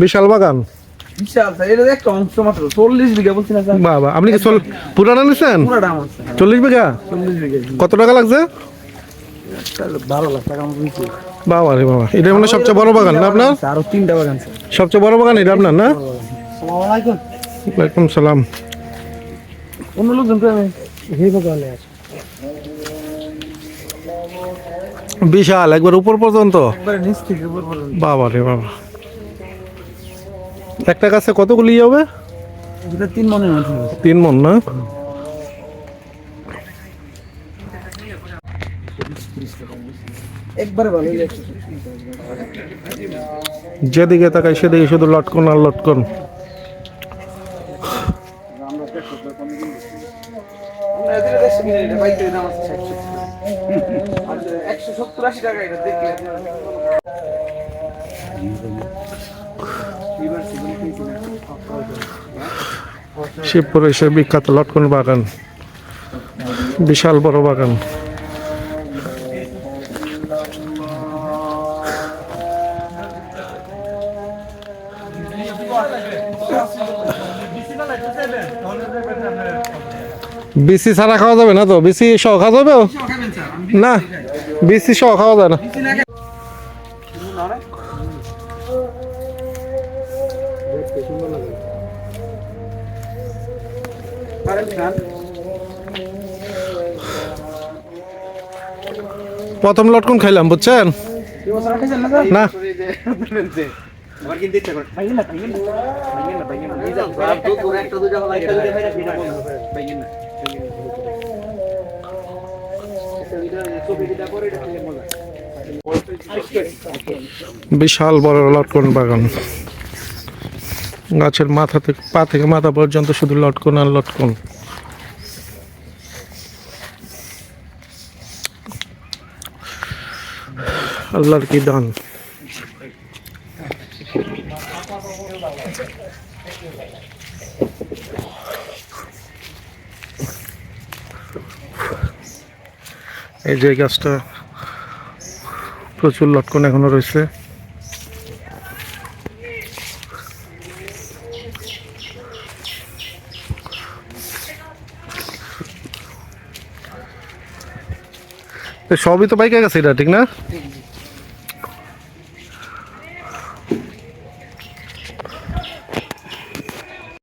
বিশাল বাগান। বিশাল স্যার, এটা একটা অংশ মাত্র 40 বিঘা বলছি না স্যার। বাবা, আপনি কি পুরানা নিছেন? পুরোটা আমার স্যার। 40 বিঘা? 40 বিঘা। কত টাকা লাগছে? স্যার 12 লাখ টাকা মতো দিয়েছি। বাবা রে বাবা, এটা মানে সবচেয়ে বড় বাগান না আপনার? আরো 3টা বাগান স্যার। সবচেয়ে বড় বাগান এটা আপনার না? আসসালামু আলাইকুম। ওয়ালাইকুম সালাম। অন্য লোকজন তো আমি এই বাগানে আছে। বিশাল, একবার উপর পর্যন্ত। একবারে নিচ থেকে উপর পর্যন্ত। বাবা রে বাবা, একটা গাছে কতগুলি হবে? এটা 3 মনের মতো। 3 মণ না? একবারে ভালো হয়ে যাচ্ছে। যেদিকে তাকাই সেদিকে শুধু লটকন আর লটকন। আমরা এদিকে দেখছি কিনা এটা বাইতে দাম আছে 60 আর 170-80 টাকা এটা দেখলে। শিবপুরে এসে বিখ্যাত লটকন বাগান, বিশাল বড় বাগান। বিসি ছাড়া খাওয়া যাবে না তো? বিসি সহ খাওয়া যাবে না? বিসি সহ খাওয়া যায় না। প্রথম লটকন খাইলাম, বুঝছেন না? বিশাল বড় লটকন বাগান, গাছের মাথা থেকে পা থেকে মাথা পর্যন্ত শুধু লটকন আর লটকন। আল্লাহর কি দান। এই যে গাছটা প্রচুর লটকন এখনো রয়েছে। সবই তো বাইকে গেছে এটা, ঠিক না?